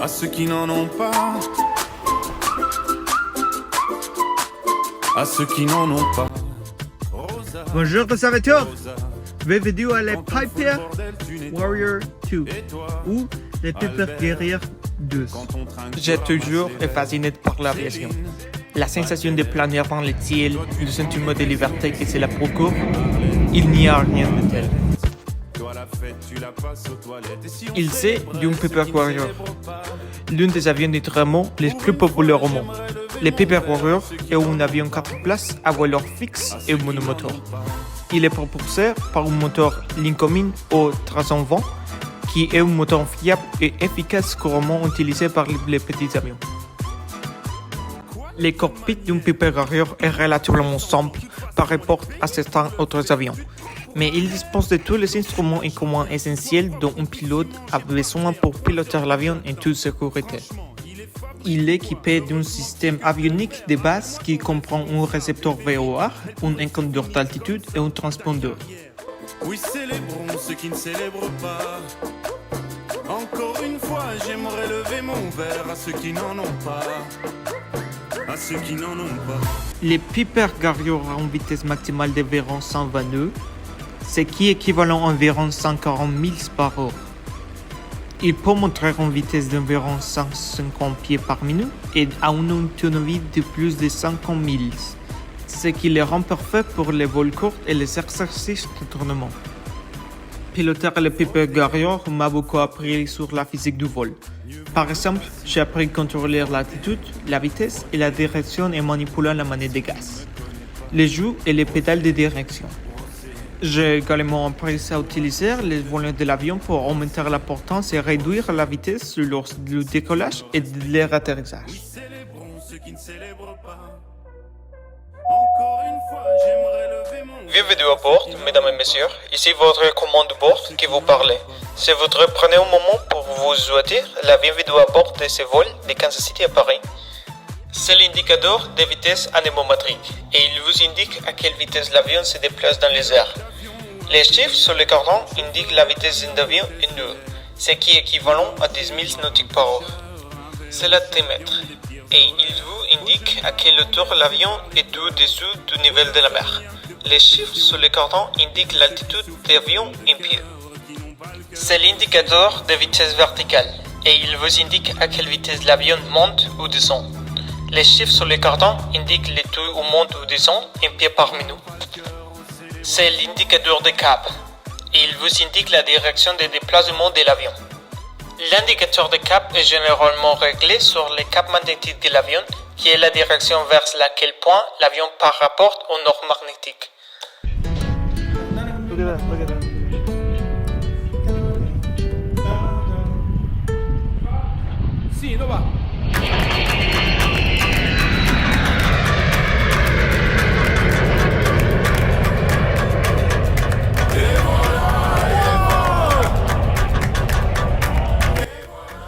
à ceux qui n'en ont pas, à ceux qui n'en ont pas. Bonjour observateurs, bienvenue à la Piper Warrior 2 ou les Piper Guerrier 2. J'ai toujours été fasciné par l'aviation. La sensation de planer dans le ciel, le sentiment de liberté que cela procure, il n'y a rien de tel. Il s'agit d'un Piper Warrior, l'un des avions de traitement les plus populaires au monde. Le Piper Warrior est un avion 4 places à voilure fixe et monomoteur. Il est propulsé par un moteur Lincoln au 320 qui est un moteur fiable et efficace couramment utilisé par les petits avions. Le cockpit d'un Piper Warrior est relativement simple par rapport à certains autres avions, mais il dispose de tous les instruments et commandes essentiels dont un pilote a besoin pour piloter l'avion en toute sécurité. Il est équipé d'un système avionique de base qui comprend un récepteur VOR, un encodeur d'altitude et un transpondeur. Oui, célébrons ceux qui ne célèbrent pas. Encore une fois, j'aimerais lever mon verre à ceux qui n'en ont pas. À ceux qui n'en ont pas. Le Piper Warrior a une vitesse maximale d'environ 120 nœuds, ce qui est équivalent à environ 140 milles par heure. Il peut montrer une vitesse d'environ 150 pieds par minute et a une autonomie de plus de 50 milles, ce qui le rend parfait pour les vols courts et les exercices de tournement. Piloter le Piper Warrior m'a beaucoup appris sur la physique du vol. Par exemple, j'ai appris à contrôler l'altitude, la vitesse et la direction en manipulant la manette de gaz, les joues et les pédales de direction. J'ai également appris à utiliser les volants de l'avion pour augmenter la portance et réduire la vitesse lors du décollage et de l'atterrissage. Bienvenue à bord, mesdames et messieurs. Ici votre commande de bord qui vous parle. Si vous prenez un moment pour vous souhaiter la bienvenue à bord de ce vol de Kansas City à Paris. C'est l'indicateur de vitesse anémométrique et il vous indique à quelle vitesse l'avion se déplace dans les airs. Les chiffres sur le carton indiquent la vitesse d'un avion en nœuds, ce qui est équivalent à 10 000 nautiques par heure. C'est l'altimètre et il vous indique à quelle hauteur l'avion est au-dessous du niveau de la mer. Les chiffres sur le carton indiquent l'altitude de l'avion en pied. C'est l'indicateur de vitesse verticale et il vous indique à quelle vitesse l'avion monte ou descend. Les chiffres sur le carton indiquent le taux où monte ou descend en pieds par minute. C'est l'indicateur de cap et il vous indique la direction de déplacement de l'avion. L'indicateur de cap est généralement réglé sur le cap magnétique de l'avion qui est la direction vers laquelle point l'avion par rapport au nord magnétique.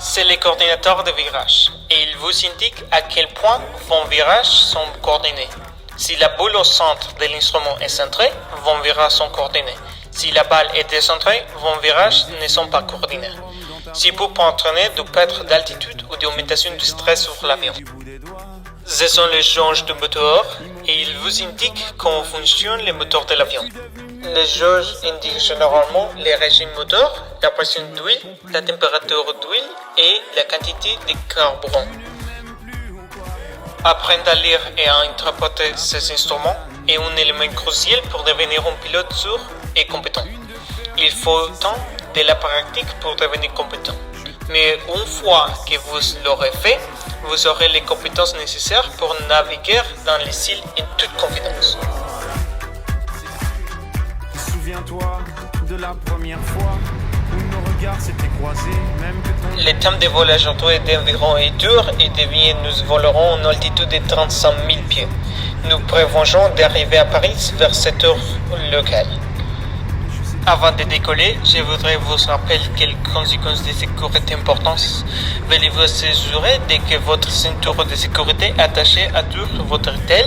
C'est le coordinateur de virage et il vous indique à quel point vos virages sont coordonnés. Si la boule au centre de l'instrument est centrée, vos virages sont coordonnés. Si la balle est décentrée, vos virages ne sont pas coordonnés. Si vous pouvez entraîner de perte d'altitude ou d'augmentation du stress sur l'avion. Ce sont les jauges du moteur et il vous indique comment fonctionnent les moteurs de l'avion. Les jauges indiquent généralement les régimes moteurs, la pression d'huile, la température d'huile et la quantité de carburant. Apprendre à lire et à interpréter ces instruments est un élément crucial pour devenir un pilote sûr et compétent. Il faut tant de la pratique pour devenir compétent. Mais une fois que vous l'aurez fait, vous aurez les compétences nécessaires pour naviguer dans les îles en toute confidence. Souviens-toi de la première fois où nos regards s'étaient croisés, même que ton... Le temps de volage entre est d'environ 1 heure et devient nous volerons en altitude de 35 000 pieds. Nous prévoyons d'arriver à Paris vers 7 heures locales. Avant de décoller, je voudrais vous rappeler quelques conséquences de sécurité importantes. Veuillez vous assurer de que votre ceinture de sécurité est attachée à tout votre tel,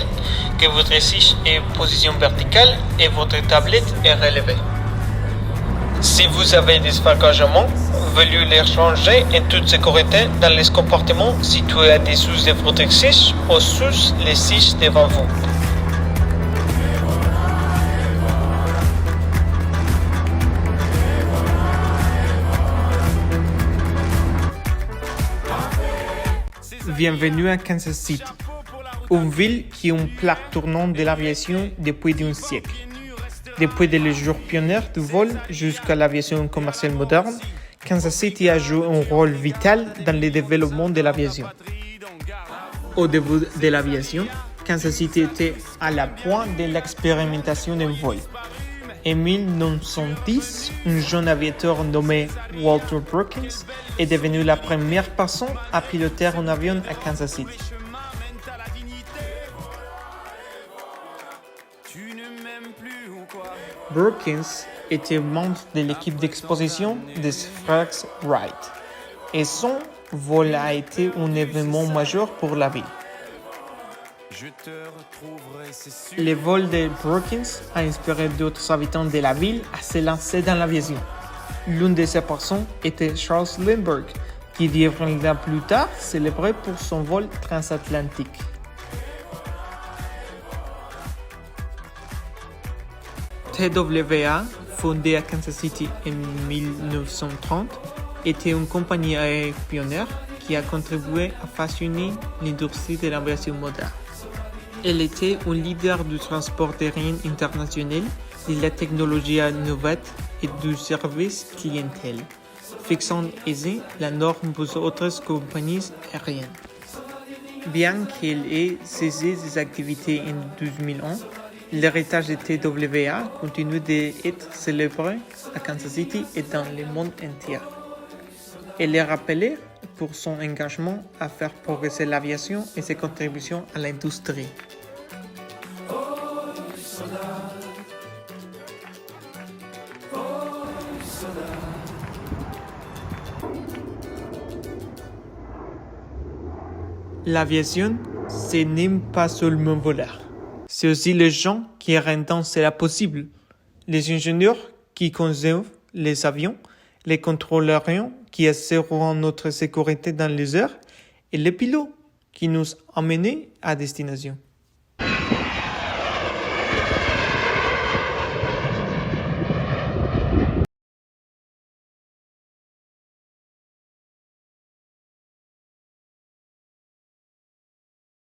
que votre siège est en position verticale et votre tablette est relevée. Si vous avez des engagements, voulu les changer en toute sécurité dans les compartiments situés au-dessous de votre siège ou sous les sièges devant vous. Bienvenue à Kansas City, une ville qui est une plaque tournante de l'aviation depuis un siècle. Depuis les jours pionniers du vol jusqu'à l'aviation commerciale moderne, Kansas City a joué un rôle vital dans le développement de l'aviation. Au début de l'aviation, Kansas City était à la pointe de l'expérimentation d'un vol. En 1910, un jeune aviateur nommé Walter Brookins est devenu la première personne à piloter un avion à Kansas City. Brookins était membre de l'équipe d'exposition des frères Wright et son vol a été un événement majeur pour la ville. Le vol de Brookins a inspiré d'autres habitants de la ville à se lancer dans l'aviation. L'une de ces personnes était Charles Lindbergh, qui deviendra plus tard célébré pour son vol transatlantique. TWA, fondée à Kansas City en 1930, était une compagnie aérienne pionnière qui a contribué à façonner l'industrie de l'aviation moderne. Elle était un leader du transport aérien international, de la technologie innovante et du service clientèle, fixant ainsi la norme pour autres compagnies aériennes. Bien qu'elle ait cessé ses activités en 2001, l'héritage de TWA continue d'être célébré à Kansas City et dans le monde entier. Elle est rappelée pour son engagement à faire progresser l'aviation et ses contributions à l'industrie. L'aviation, ce n'est pas seulement voler. C'est aussi les gens qui rendent cela possible. Les ingénieurs qui conçoivent les avions, les contrôleurs qui assurent notre sécurité dans les airs et les pilotes qui nous amènent à destination.